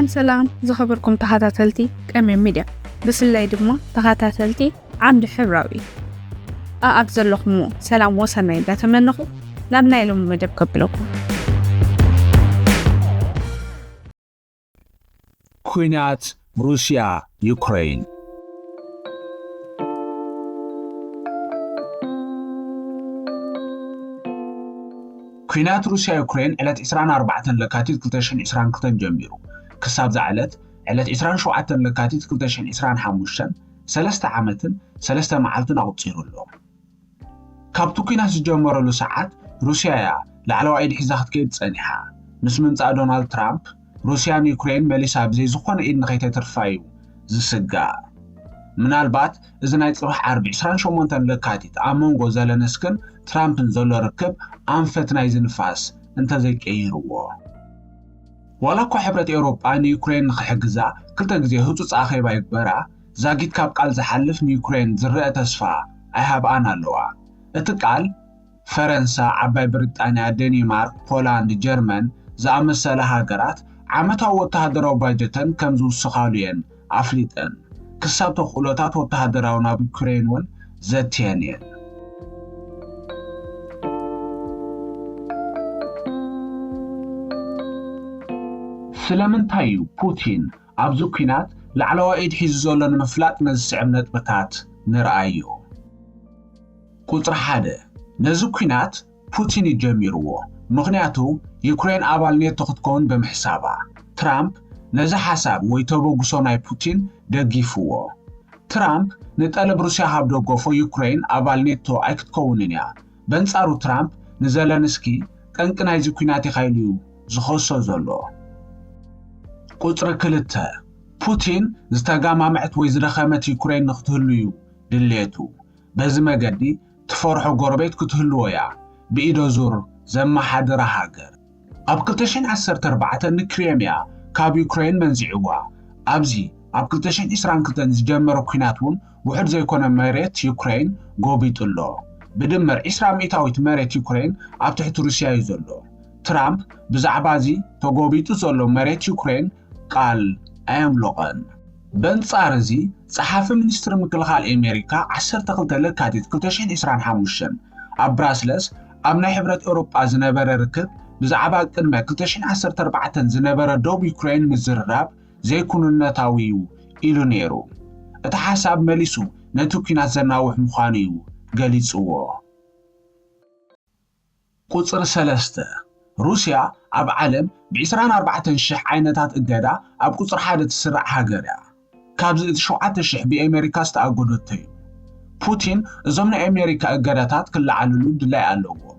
سلام زخبركم تخاتاتلتي كمين ميديا بس اللي دمو تخاتاتلتي عند حراوي أبزل لكم سلام وصلنا إذا تمنخو لابنا يلوم مدب قبلكم ኩናት ሩሲያ ዩክሬን ኩናት ሩሲያ ዩክሬን ዕለት 24 ለካቲት 2022 ጀሚሩ ክሳብ ዝዓለት ዕለት 27 ለካቲት 2025 3 ዓመትን 3 መዓልትን ኣቁፂሩሎ ካብቱ ኩናት ዝጀመረሉ ሰዓት ሩሲያ ላዕለዋይ ኢድ ሒዛ ክትከይድ ፀኒሓ ምስ ምምፃእ ዶናልድ ትራምፕ روسيان يوكرين مليسا بزي زخون إيد نخيطة ترفايو زسقا منالبات إذن يتصبح 40 مونتان لكاتيت أمونغو زالنسكن ترامب نزولو ركب أنفتنا يزنفاس انت زيك ايروو ولاكو حبرة أوروبا نيوكرين نخحقزا كلتا جزي هوتوس آخيبا يكبرا زاقيت كاب قال زحلف نيوكرين زرقة تسفا أيهاب آنا لوا اتقال فرنسا عباي بريطانيا دنمارك بولاند جرمن زامسالة هاقرات عمتها وتهدروا باجتن كمزو السخاليين عفليتن كسابتو خلوتات وتهدرونا بيوكرينون زتيانين سلامنتايو بوتين عبزو كينات لعلوا ايد حيزولن مفلات نزسعمنت بتات نرأيو قلت رحادة نزو كينات بوتين يجميروه مغنياتو يوكرين أبال نيتو تكون بمحسابا ترامب نزا حساب ويتوبو قصوناي بوتين دقيفوه ترامب نتقلب روسيا هابدو قوفو يوكرين أبال نيتو ايك تكونينيا بنسارو ترامب نزالنسكي كنكنا يزي كويناتي خايليو زخوصو زولو قطر كلتا بوتين زتاقاما معت ويزرخامت يوكرين نختهلويو دليتو بازما قدي تفرحو قربيت كتهلويا بإيدو زور زما حدرا هاجر أبكتشين 14 نكريميا كاب يوكرين منزعوا أبزي أبكتشين إسران كتن زجمرو كيناتون وحد زي كونا مريت يوكرين قوبيت اللو بدمر إسرام إيتاويت مريت يوكرين أبتحت روسيا يزولو ترامب بزعبازي تو قوبيتو زولو مريت يوكرين قال أيملوغن بنصارزي صحافي منستر مكلخال أمريكا 12 لكاتيت كتشين إسران حاموشن أبراسلس أمنا حبرة أوروبا زنبرة ركب بزعبا قدمة 2014 زنبرة دوب يوكرين مزرراب زي كونو نتاويو إلو نيرو اتحاساب مليسو نتو كينات زناوح مخانيو قليتسوو قصر سلسته روسيا أب عالم بعسران 4 شح عينتات إقادا أب قصر حادة تسرع هاقريا كابز شوعات الشح بأمريكا استأقودو التيو بوتين زمن أمريكا إقاداتات كل عللو دلاي ألوغو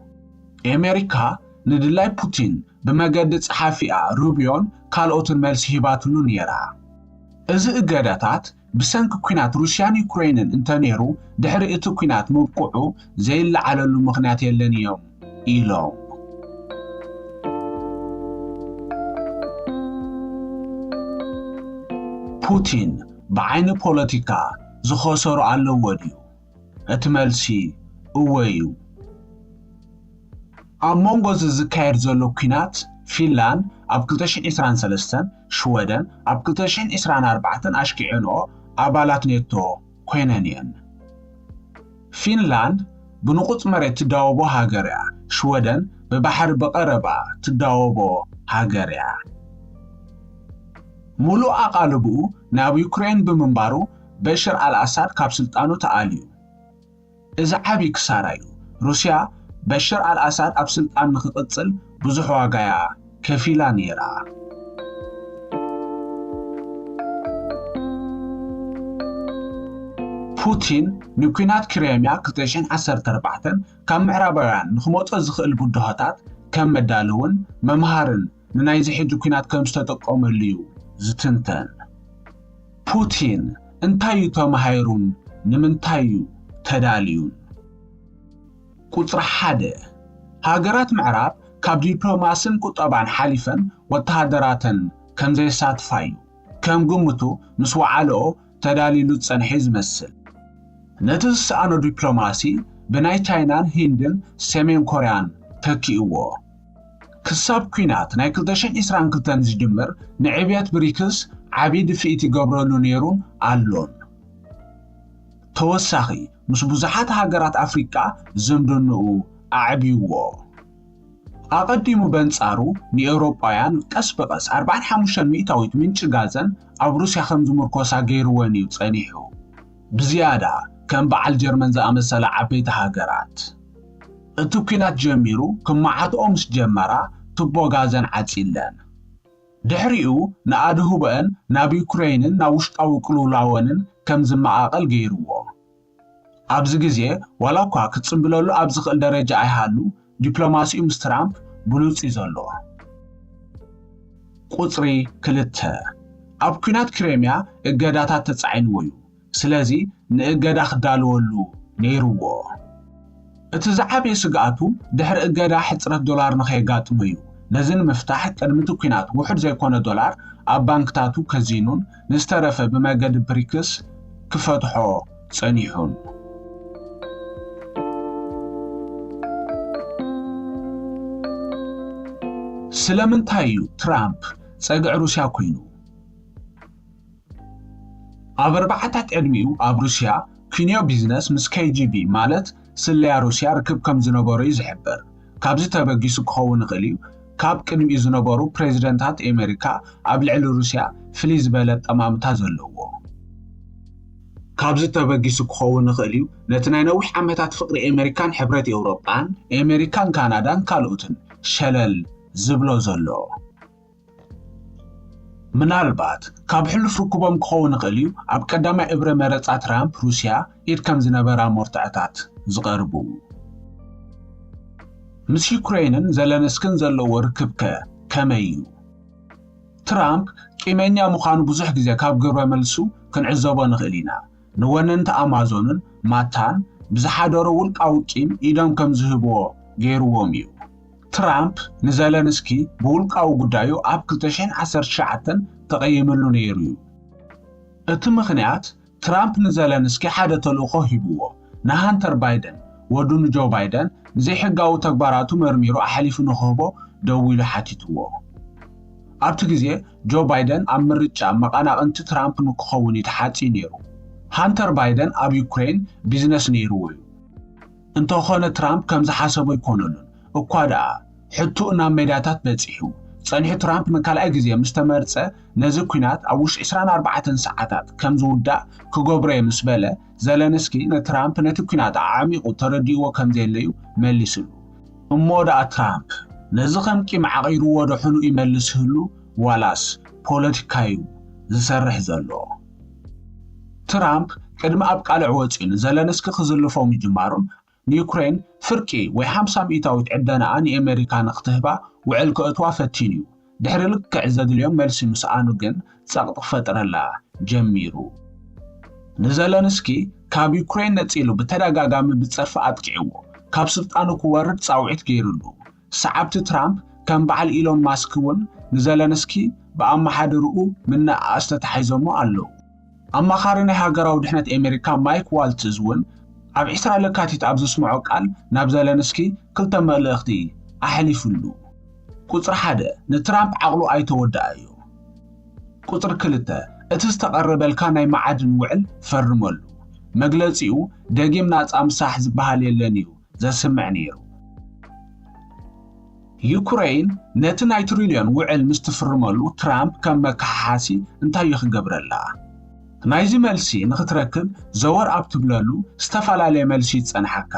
أمريكا ندلاي بوتين بمجدد صحافية روبيون كالوتن مالس هيباتلو نيرا إذا إقاداتات بسنك كوينات روسيان يوكرينن انتانيرو دحر إتو كوينات موقعو زي اللي عللو مغنات يلنيوم إيلو بوتين بعين بوليتيكا زخوصرو على وديو اتملسي اويو امونغوز زكاير زولو كينات فنلاند اب 2023 شويدن اب 2024 اشكيعنو ابالات نيتو كوينانيان فنلاند بنقوط مريت تداوبو هاجريا شويدن ببحر بقربا تداوبو هاجريا مولو أقالبو ناو يوكرين بمنبارو بشر الأساد كاب سلطانو تقاليو إذا عبي كسارايو روسيا بشر الأساد أب سلطان نخططل بزح واقايا كفيلا نيرا بوتين نيوكينات كريميا كتشين 14 كم معرابيان نخموطو زخيل بودهاتات كم مدالون ممهارن ننايزي حيجو كينات كم ستتقوم الليو زتنتن بوتين انتايو تمهيرون نمنتايو تداليون قطر حادة هاجرات معراب كاب ديبلوماسن قطبان حالفن وتهدراتن كم زي ساتفايو كم قمتو مسوا علو تداليلو تسنحيز مسل نتس انو ديبلوماسي بناي تاينان هندن سيمين كوريان تكيوو ክሳብ ኩናት ናይ 2022 ዝጅምር ንዕብየት ብሪክስ ዓብይ ድፍኢት ይገብረሉ ነይሩን ኣሎን ተወሳኺ ምስ ብዙሓት ሃገራት ኣፍሪቃ ዝምድንኡ ኣዕብይዎ ኣቐዲሙ በንጻሩ ንኤውሮጳውያን ቀስ በቐስ 45 ሚእታዊት ምንጭ ጋዘን ኣብ ሩስያ ከም ዝምርኮሳ ገይርወን እዩ ጸኒሑ ብዝያዳ ከም በዓል ጀርመን ዝኣመሰለ ዓበይቲ ሃገራት እቲ ኩናት ጀሚሩ ክመዓትኦ ምስ ጀመራ ቱቦ ጋዘን ዓጺለን ድሕሪኡ ንኣድሁበን ናብ ዩክሬንን ናብ ውሽጣዊ ቅልውላወንን ከም ዝመዓቐል ገይርዎ ኣብዚ ግዜ ዋላ እኳ ክትጽምብለሉ ኣብ ዝኽእል ደረጃ ኣይሃሉ ዲፕሎማሲኡ ምስ ትራምፕ ብሉጽ እዩ ዘሎ ቁጽሪ 2 ኣብ ኩናት ክሬምያ እገዳታት ተጻዒንዎ እዩ ስለዚ ንእገዳ ክዳልወሉ ነይሩዎ እቲ ዝዓበየ ስግኣቱ ድሕሪ እገዳ ሕፅረት ዶላር ንኸየጋጥሞ እዩ ነዚ ንምፍታሕ ቅድሚ እቲ ኩናት ውሑድ ዘይኮነ ዶላር ኣብ ባንክታቱ ከዚኑን ንዝተረፈ ብመገዲ ብሪክስ ክፈትሖ ጸኒሑን ስለምንታይ እዩ ትራምፕ ፀግዕ ሩስያ ኮይኑ ኣብ ኣርባዕታት ዕድሚኡ ኣብ ሩስያ ኩንዮ ቢዝነስ ምስ KGB ማለት ስለያ ሩስያ ርክብ ከም ዝነበሩ እዩ ዝሕበር ካብዚ ተበጊሱ ክኸውን ይኽእል እዩ ካብ ቅድሚኡ ዝነበሩ ፕሬዚደንታት ኣሜሪካ ኣብ ልዕሊ ሩስያ ፍልይ ዝበለ ጠማምታ ዘለዎ ካብዚ ተበጊሱ ክኸውን ይኽእል እዩ ነቲ ናይ ነዊሕ ዓመታት ፍቕሪ ኣሜሪካን ሕብረት ኤውሮጳን ኣሜሪካን ካናዳን ካልኦትን ሸለል ዝብሎ ዘሎ ምናልባት ካብ ሕሉፍ ርክቦም ክኸውን ይኽእል እዩ ኣብ ቀዳማይ እብረ መረፃ ትራምፕ ሩስያ ኢድ ከም ዝነበራ ሞርትዕታት ዝቐርቡ ምስ ዩክሬንን ዘለንስክን ዘለዎ ርክብከ ከመይ እዩ ትራምፕ ቂመኛ ምዃኑ ብዙሕ ግዜ ካብ ግብረ መልሱ ክንዕዘቦ ንኽእል ኢና ንወነንቲ ኣማዞንን ማታን ብዝሓደሮ ውልቃዊ ቂም ኢዶም ከም ዝህብዎ ገይርዎም እዩ ትራምፕ ንዘለንስኪ ብውልቃዊ ጉዳዩ ኣብ 2019 ተቐይምሉ ነይሩ እዩ እቲ ምኽንያት ትራምፕ ንዘለንስኪ ሓደ ተልእኾ ሂብዎ ንሃንተር ባይደን ወዱ ንጆ ባይደን ዘይሕጋዊ ተግባራቱ መርሚሩ ኣሕሊፉ ንኽህቦ ደው ኢሉ ሓቲትዎ ኣብቲ ግዜ ጆ ባይደን ኣብ ምርጫ መቐናቕንቲ ትራምፕ ንክኸውን ይተሓፂ ነይሩ ሃንተር ባይደን ኣብ ዩክሬን ቢዝነስ ነይሩዎ እዩ እንተኾነ ትራምፕ ከም ዝሓሰቦ ይኮነሉን እኳ ደኣ ሕቱኡ ናብ ሜዳታት በፂሑ ጸኒሑ ትራምፕ ንካልኣይ ግዜ ምስ ተመርፀ ነዚ ኩናት ኣብ ውሽጢ 24 ሰዓታት ከም ዝውዳእ ክገብሮ እየ ምስ በለ ዘለንስኪ ንትራምፕ ነቲ ኩናት ዓሚቑ ተረዲእዎ ከም ዘየለዩ መሊስሉ እሞ ደኣ ትራምፕ ነዚ ከም ቂም ዓቒርዎ ደሕኑ ይመልስህሉ ዋላስ ፖለቲካ እዩ ዝሰርሕ ዘሎ ትራምፕ ቅድሚ ኣብ ቃልዕ ወፂኡ ንዘለንስኪ ክዝልፎም ይጅማሩን ንዩክሬን ፍርቂ ወይ 50 ሚእታዊት ዕደናኣ ንኣሜሪካ ንኽትህባ ውዕል ክእትዋ ፈቲኑ እዩ ድሕሪ ልክዕ ዘድልዮም መልሲ ምስኣኑ ግን ፀቕጢ ክፈጥረላ ጀሚሩ ንዘለንስኪ ካብ ዩክሬን ነፂሉ ብተደጋጋሚ ብፀርፊ ኣጥቂዕዎ ካብ ስልጣኑ ክወርድ ፃውዒት ገይሩሉ ሰዓብቲ ትራምፕ ከም በዓል ኢሎን ማስክ እውን ንዘለንስኪ ብኣመሓድርኡ ምነኣስ ተታሒዞሞ ኣለዉ ኣማኻሪ ናይ ሃገራዊ ድሕነት ኣሜሪካ ማይክ ዋልትዝ እውን ኣብ 20 ለካቲት ኣብ ዝስምዖ ቃል ናብ ዘለንስኪ ክልተ መልእኽቲ ኣሕሊፉሉ ቁጽሪ 1 ንትራምፕ ዓቕሉ ኣይተወዳእ እዩ ቁጽሪ 2 እቲ ዝተቐረበልካ ናይ መዓድን ውዕል ፈርመሉ መግለጺኡ ደጊም ናጻ ምሳሕ ዝበሃል የለን እዩ ዘስምዕ ነይሩ ዩክሬን ነቲ ናይ ትሪልዮን ውዕል ምስ ትፍርመሉ ትራምፕ ከም መካሓሲ እንታይ ይኽገብረላ ናይዚ መልሲ ንኽትረክብ ዘወር ኣብ ትብለሉ ዝተፈላለየ መልሲ ይጸንሐካ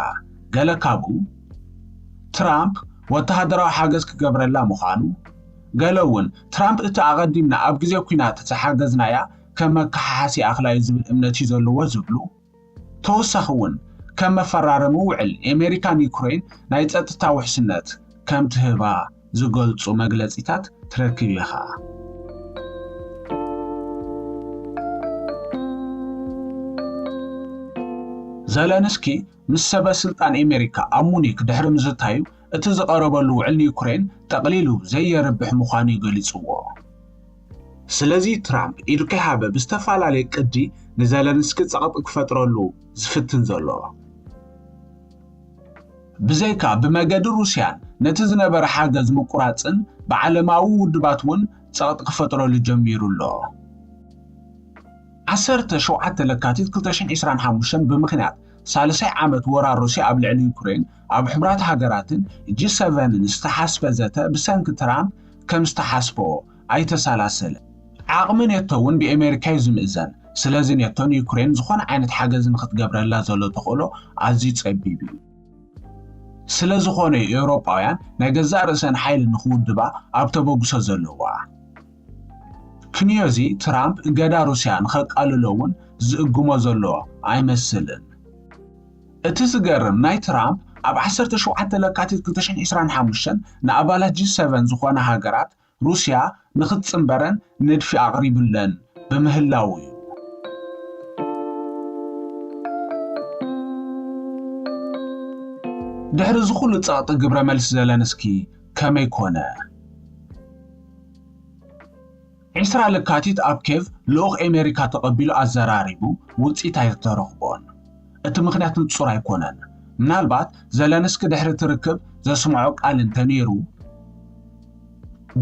ገለ ካብኡ ትራምፕ ወተሃደራዊ ሓገዝ ክገብረላ ምዃኑ ገለ እውን ትራምፕ እቲ ኣቐዲምና ኣብ ግዜ ኩናት ተሓገዝናያ ከም መካሓሲ ኣኽላይ ዝብል እምነት እዩ ዘለዎ ዝብሉ ተወሳኺ እውን ከም መፈራረሚ ውዕል ኣሜሪካን ዩክሬን ናይ ፀጥታ ውሕስነት ከም ትህባ ዝገልጹ መግለጺታት ትረክብ ኢኻ ዘለንስኪ ምስ ሰበ ስልጣን ኣሜሪካ ኣብ ሙኒክ ድሕሪ ምዝታዩ እቲ ዝቐረበሉ ውዕል ንዩክሬን ጠቕሊሉ ዘየርብሕ ምዃኑ ይገሊጽዎ ስለዚ ትራምፕ ኢዱ ከይሃበ ብዝተፈላለየ ቅዲ ንዘለንስኪ ፀቕጢ ክፈጥረሉ ዝፍትን ዘሎ ብዘይካ ብመገዲ ሩስያን ነቲ ዝነበረ ሓገዝ ምቁራፅን ብዓለማዊ ውድባት እውን ፀቕጢ ክፈጥረሉ ጀሚሩ ኣሎ 17 ለካቲት 2025 ብምኽንያት ሳልሳይ ዓመት ወራር ሩስያ ኣብ ልዕሊ ዩክሬን ኣብ ሕብራት ሃገራትን G7ን ዝተሓስበ ዘተ ብሰንኪ ትራምፕ ከም ዝተሓስቦ ኣይተሰላሰለ ዓቕሚ ኔቶ እውን ብኣሜሪካ ዝምእዘን ስለዚ ኔቶ ዩክሬን ዝኾነ ዓይነት ሓገዝ ንኽትገብረላ ዘሎ ተኽእሎ ኣዝዩ ፀቢብ እዩ ስለዝኾነ ኤውሮጳውያን ናይ ገዛእ ርእሰን ሓይሊ ንኽውድባ ኣብ ተበግሶ ዘለዋ ክንዮዚ ትራምፕ ገዳ ሩስያ ንኸቃልሎ እውን ዝእግሞ ዘሎ ኣይመስልን እቲ ዝገርም ናይ ትራምፕ ኣብ 17 ለካቲት 2025 ንኣባላት G7 ዝኾነ ሃገራት ሩስያ ንኽትፅምበረን ንድፊ ኣቕሪቡለን ብምህላው እዩ ድሕሪ ዝኹሉ ፀቕጢ ግብረ መልሲ ዘለንስኪ ከመይ ኮነ 20 ለካቲት ኣብ ኬቭ ልኡኽ ኣሜሪካ ተቐቢሉ ኣዘራሪቡ ውፅኢት ኣይተረኽቦን እቲ ምኽንያት ንጹር ኣይኮነን ምናልባት ዘለንስኪ ድሕሪ ትርክብ ዘስምዖ ቃል እንተነይሩ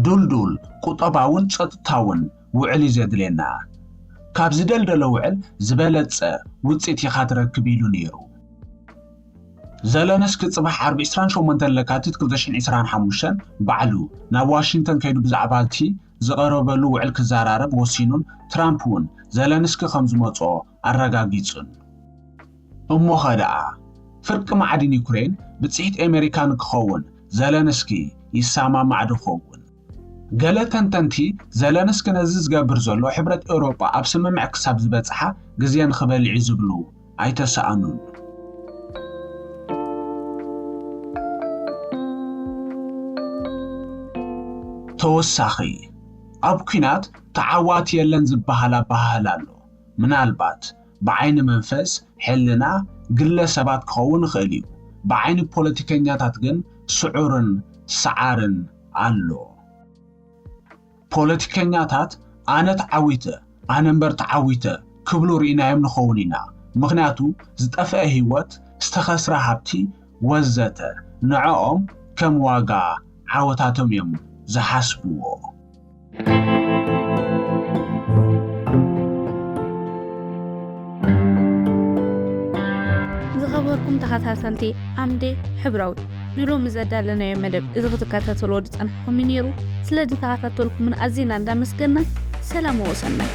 ዱልዱል ቁጠባውን ፀጥታውን ውዕል እዩ ዘድልየና ካብ ዝደልደለ ውዕል ዝበለፀ ውፅኢት ኢኻ ትረክብ ኢሉ ነይሩ ዘለንስኪ ጽባሕ 28 ለካቲት 2025 ባዕሉ ናብ ዋሽንግተን ከይዱ ብዛዕባ እቲ ዝቐረበሉ ውዕል ክዘራረብ ወሲኑን ትራምፕ እውን ዘለንስኪ ከም ዝመፅኦ ኣረጋጊጹን እሞ ኸደኣ ፍርቂ ማዕድን ዩክሬን ብፅሒት ኣሜሪካ ንክኸውን ዘለንስኪ ይሰማማዕ ድኸውን ገለ ተንተንቲ ዘለንስኪ ነዚ ዝገብር ዘሎ ሕብረት ኤውሮጳ ኣብ ስምምዕ ክሳብ ዝበፅሓ ግዜ ንኽበልዕ ዝብሉ ኣይተሰኣኑን ተወሳኺ ኣብ ኩናት ተዓዋቲ የለን ዝበሃል ኣባህል ኣሎ ምናልባት ብዓይኒ መንፈስ ሕልና ግለሰባት ክኸውን ይኽእል እዩ ብዓይኒ ፖለቲከኛታት ግን ስዑርን ሰዓርን ኣሎ ፖለቲከኛታት ኣነ ተዓዊተ ኣነ እምበር ተዓዊተ ክብሉ ርኢናዮም ንኸውን ኢና ምኽንያቱ ዝጠፍአ ህይወት ዝተኸስረ ሃብቲ ወዘተ ንዕኦም ከም ዋጋ ዓወታቶም እዮም ዝሓስብዎ ዝኸበርኩም ተኸታተልቲ ዓምዲ ሕብራዊ ንሎሚ ዘዳለናዮ መደብ እዚ ክትከታተልዎ ዝፀንሕኩም ነይሩ ስለ ዝተኸታተልኩምን ኣዝና እንዳመስገና ሰላም ወሰናይ